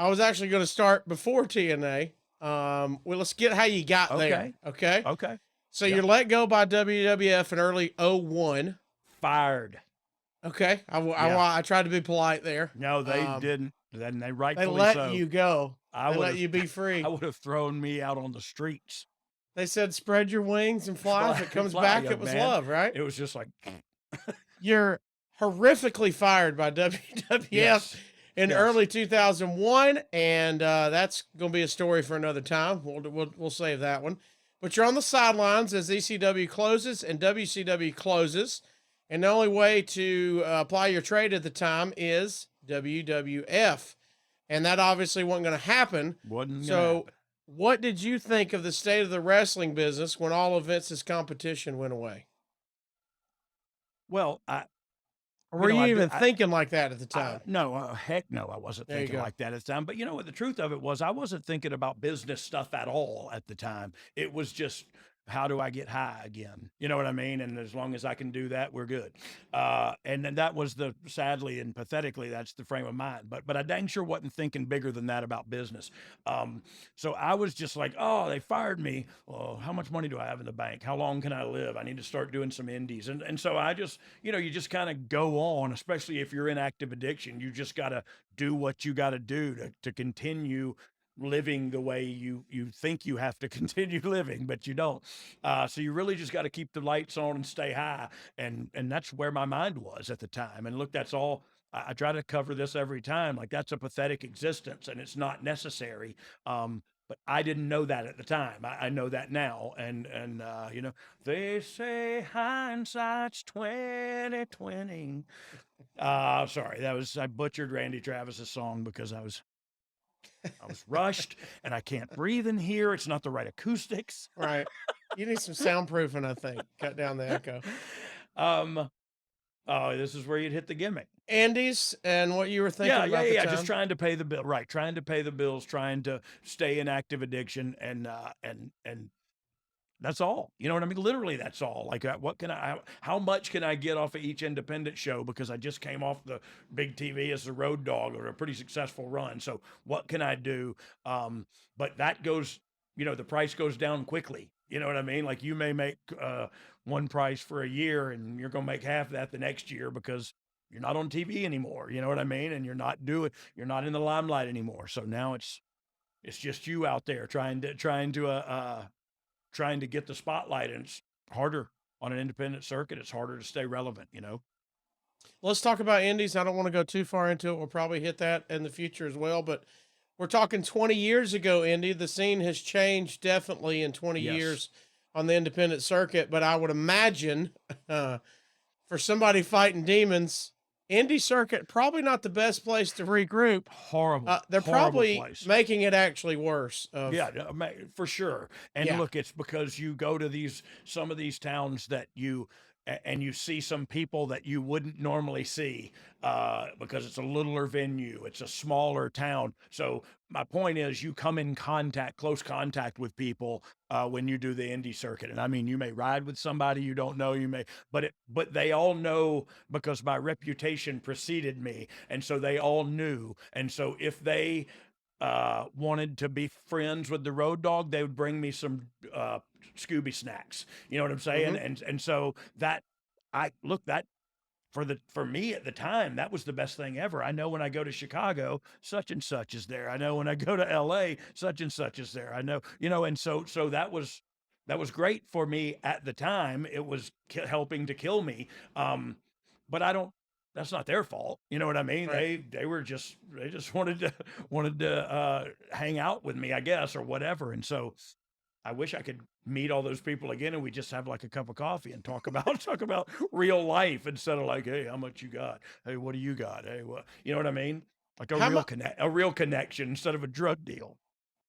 I was actually going to start before TNA. Well, let's get how you got there. Okay. Okay. Okay. So Yep. you're let go by WWF in early '01. Fired. Okay. Yeah. I tried to be polite there. No, they didn't. Then they They rightfully let so. you go. I They would let have you be I free. would have thrown me out on the streets. They said, spread your wings and fly. If Fly, it comes fly, back, young it was man. love, right? It was just like, You're horrifically fired by WWF yes, in yes. early 2001, and that's going to be a story for another time. We'll save that one. But you're on the sidelines as ECW closes and WCW closes, and the only way to apply your trade at the time is WWF, and that obviously wasn't going to happen. Wasn't gonna So, happen. what did you think of the state of the wrestling business when all of Vince's competition went away? Well, Or you were know, you I do. even thinking like that at the time? No, heck no, I wasn't There you thinking go. like that at the time. But you know what? The truth of it was, I wasn't thinking about business stuff at all at the time. It was just, how do I get high again? You know what I mean? And as long as I can do that, we're good. And then that was sadly and pathetically, that's the frame of mind. But I dang sure wasn't thinking bigger than that about business. So I was just like, oh, they fired me. Well, how much money do I have in the bank? How long can I live? I need to start doing some indies. And so I just, you just kind of go on, especially if you're in active addiction. You just got to do what you got to do to continue living the way you think you have to continue living, but you don't. So you really just got to keep the lights on and stay high. And that's where my mind was at the time. And look, that's all. I try to cover this every time. Like, that's a pathetic existence and it's not necessary. But I didn't know that at the time. I know that now. And they say hindsight's 2020. Sorry, I butchered Randy Travis's song because I was rushed and I can't breathe in here. It's not the right acoustics. Right. You need some soundproofing, I think. Cut down the echo. um, oh, this is where you'd hit the gimmick. Andes and what you were thinking about the Yeah. time. Just trying to pay the bill, right? Trying to pay the bills, trying to stay in active addiction, and that's all. You know what I mean? Literally, that's all. Like, how much can I get off of each independent show? Because I just came off the big TV as the road dog or a pretty successful run. So what can I do? But that goes, the price goes down quickly. You know what I mean? Like, you may make one price for a year and you're going to make half that the next year because you're not on TV anymore. You know what I mean? And you're not in the limelight anymore. So now it's just you out there trying to get the spotlight, and it's harder on an independent circuit. It's harder to stay relevant. Let's talk about Indies. I don't want to go too far into it. We'll probably hit that in the future as well. But we're talking 20 years ago, Indy. The scene has changed definitely in 20 Yes. years on the independent circuit. But I would imagine for somebody fighting demons, indie circuit, probably not the best place to regroup. Horrible. They're horrible probably place. making it actually worse. Yeah, for sure. And Yeah. look, it's because you go to some of these towns that and you see some people that you wouldn't normally see because it's a littler venue, it's a smaller town. So my point is, you come in close contact with people when you do the indie circuit. And I mean, you may ride with somebody you don't know, but they all know because my reputation preceded me, and so they all knew. And so if they wanted to be friends with the road dog, they would bring me some Scooby snacks. You know what I'm saying? Mhm. And so that for me at the time, that was the best thing ever. I know when I go to Chicago, such and such is there. I know when I go to LA, such and such is there. I know, and so that was great for me at the time. It was helping to kill me. But that's not their fault. You know what I mean? Right. They just wanted to hang out with me, I guess, or whatever. And so I wish I could meet all those people again and we just have like a cup of coffee and talk about real life instead of like, hey, how much you got? Hey, what do you got? Hey, what? You know what I mean? Like How a real connection instead of a drug deal.